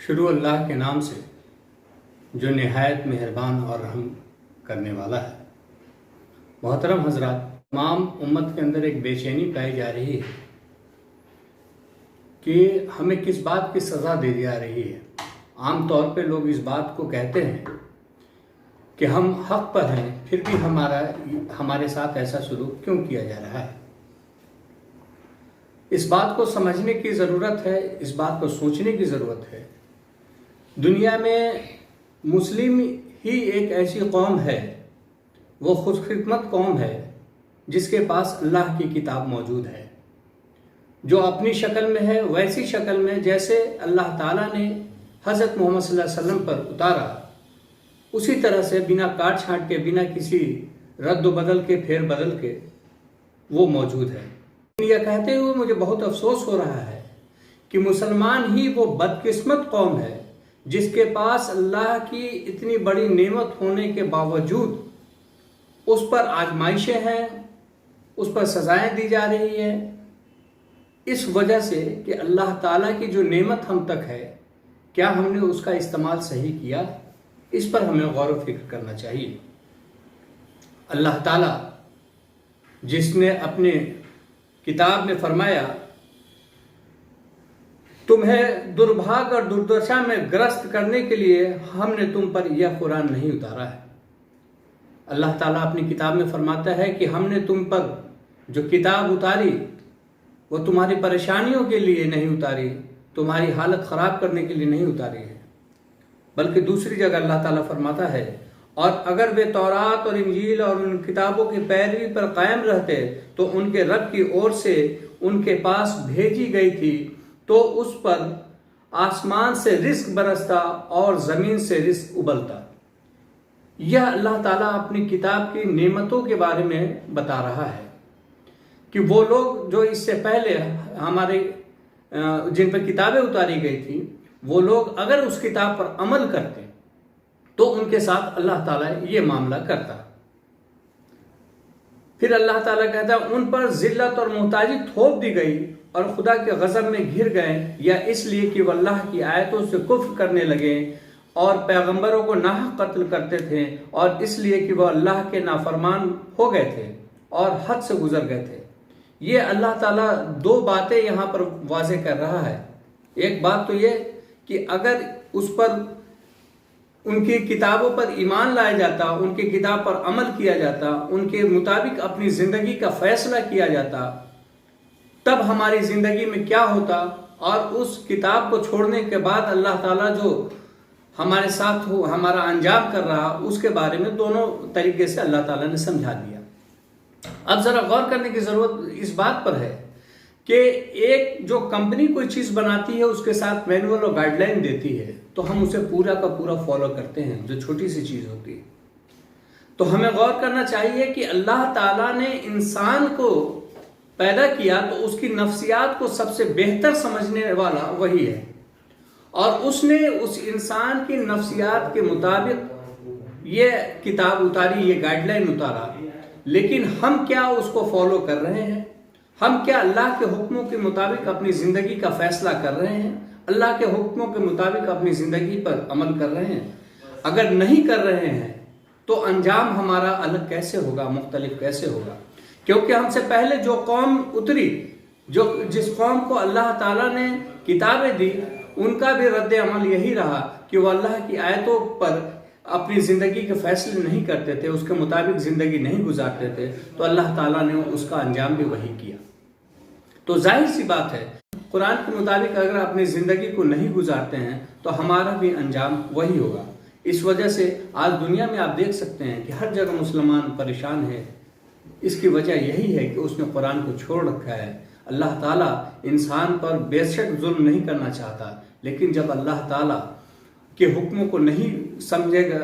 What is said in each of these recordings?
شروع اللہ کے نام سے جو نہایت مہربان اور رحم کرنے والا ہے۔ محترم حضرات، تمام امت کے اندر ایک بے چینی پائی جا رہی ہے کہ ہمیں کس بات کی سزا دی جا رہی ہے۔ عام طور پہ لوگ اس بات کو کہتے ہیں کہ ہم حق پر ہیں، پھر بھی ہمارے ساتھ ایسا سلوک کیوں کیا جا رہا ہے۔ اس بات کو سمجھنے کی ضرورت ہے، اس بات کو سوچنے کی ضرورت ہے۔ دنیا میں مسلم ہی ایک ایسی قوم ہے، وہ خود خدمت قوم ہے جس کے پاس اللہ کی کتاب موجود ہے، جو اپنی شکل میں ہے ویسی شکل میں جیسے اللہ تعالیٰ نے حضرت محمد صلی اللہ علیہ وسلم پر اتارا، اسی طرح سے بنا کاٹ چھانٹ کے، بنا کسی رد و بدل کے، پھیر بدل کے وہ موجود ہے۔ یہ کہتے ہوئے مجھے بہت افسوس ہو رہا ہے کہ مسلمان ہی وہ بدقسمت قوم ہے جس کے پاس اللہ کی اتنی بڑی نعمت ہونے کے باوجود اس پر آزمائشیں ہیں، اس پر سزائیں دی جا رہی ہیں، اس وجہ سے کہ اللہ تعالیٰ کی جو نعمت ہم تک ہے، کیا ہم نے اس کا استعمال صحیح کیا؟ اس پر ہمیں غور و فکر کرنا چاہیے۔ اللہ تعالیٰ جس نے اپنے کتاب میں فرمایا، تمہیں دربھاگ اور دردشا میں گرست کرنے کے لیے ہم نے تم پر یہ قرآن نہیں اتارا ہے۔ اللہ تعالیٰ اپنی کتاب میں فرماتا ہے کہ ہم نے تم پر جو کتاب اتاری وہ تمہاری پریشانیوں کے لیے نہیں اتاری، تمہاری حالت خراب کرنے کے لیے نہیں اتاری ہے، بلکہ دوسری جگہ اللہ تعالیٰ فرماتا ہے، اور اگر وہ تورات اور انجیل اور ان کتابوں کی پیروی پر قائم رہتے تو ان کے رب کی اور سے ان کے پاس بھیجی گئی تھی تو اس پر آسمان سے رزق برستا اور زمین سے رزق ابلتا۔ یہ اللہ تعالیٰ اپنی کتاب کی نعمتوں کے بارے میں بتا رہا ہے کہ وہ لوگ جو اس سے پہلے ہمارے جن پر کتابیں اتاری گئی تھی، وہ لوگ اگر اس کتاب پر عمل کرتے تو ان کے ساتھ اللہ تعالیٰ یہ معاملہ کرتا۔ پھر اللہ تعالیٰ کہتا ہے ان پر ذلت اور محتاجی تھوپ دی گئی اور خدا کے غضب میں گھر گئے، یا اس لیے کہ وہ اللہ کی آیتوں سے کفر کرنے لگے اور پیغمبروں کو ناحق قتل کرتے تھے، اور اس لیے کہ وہ اللہ کے نافرمان ہو گئے تھے اور حد سے گزر گئے تھے۔ یہ اللہ تعالیٰ دو باتیں یہاں پر واضح کر رہا ہے۔ ایک بات تو یہ کہ اگر اس پر ان کی کتابوں پر ایمان لایا جاتا، ان کی کتاب پر عمل کیا جاتا، ان کے مطابق اپنی زندگی کا فیصلہ کیا جاتا، تب ہماری زندگی میں کیا ہوتا، اور اس کتاب کو چھوڑنے کے بعد اللہ تعالیٰ جو ہمارے ساتھ ہمارا انجام کر رہا، اس کے بارے میں دونوں طریقے سے اللہ تعالیٰ نے سمجھا دیا۔ اب ذرا غور کرنے کی ضرورت اس بات پر ہے کہ ایک جو کمپنی کوئی چیز بناتی ہے اس کے ساتھ مینول اور گائیڈ لائن دیتی ہے تو ہم اسے پورا کا پورا فالو کرتے ہیں، جو چھوٹی سی چیز ہوتی ہے۔ تو ہمیں غور کرنا چاہیے کہ اللہ تعالیٰ نے انسان کو پیدا کیا تو اس کی نفسیات کو سب سے بہتر سمجھنے والا وہی ہے، اور اس نے اس انسان کی نفسیات کے مطابق یہ کتاب اتاری، یہ گائیڈ لائن اتارا، لیکن ہم کیا اس کو فالو کر رہے ہیں؟ ہم کیا اللہ کے حکموں کے مطابق اپنی زندگی کا فیصلہ کر رہے ہیں؟ اللہ کے حکموں کے مطابق اپنی زندگی پر عمل کر رہے ہیں؟ اگر نہیں کر رہے ہیں تو انجام ہمارا الگ کیسے ہوگا، مختلف کیسے ہوگا؟ کیونکہ ہم سے پہلے جو قوم اتری، جس قوم کو اللہ تعالیٰ نے کتابیں دی، ان کا بھی رد عمل یہی رہا کہ وہ اللہ کی آیتوں پر اپنی زندگی کے فیصلے نہیں کرتے تھے، اس کے مطابق زندگی نہیں گزارتے تھے، تو اللہ تعالیٰ نے اس کا انجام بھی وہی کیا۔ تو ظاہر سی بات ہے، قرآن کے مطابق اگر اپنی زندگی کو نہیں گزارتے ہیں تو ہمارا بھی انجام وہی ہوگا۔ اس وجہ سے آج دنیا میں آپ دیکھ سکتے ہیں کہ ہر جگہ مسلمان پریشان ہے۔ اس کی وجہ یہی ہے کہ اس نے قرآن کو چھوڑ رکھا ہے۔ اللہ تعالیٰ انسان پر بے شک ظلم نہیں کرنا چاہتا، لیکن جب اللہ تعالیٰ کے حکموں کو نہیں سمجھے گا،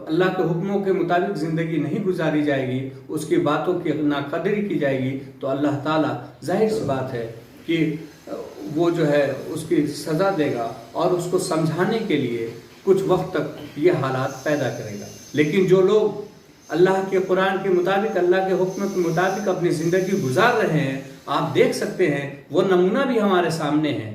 اللہ کے حکموں کے مطابق زندگی نہیں گزاری جائے گی، اس کی باتوں کی ناقدری کی جائے گی، تو اللہ تعالیٰ ظاہر سی بات ہے کہ وہ جو ہے اس کی سزا دے گا اور اس کو سمجھانے کے لیے کچھ وقت تک یہ حالات پیدا کرے گا۔ لیکن جو لوگ اللہ کے قرآن کے مطابق، اللہ کے حکم کے مطابق اپنی زندگی گزار رہے ہیں، آپ دیکھ سکتے ہیں وہ نمونہ بھی ہمارے سامنے ہے۔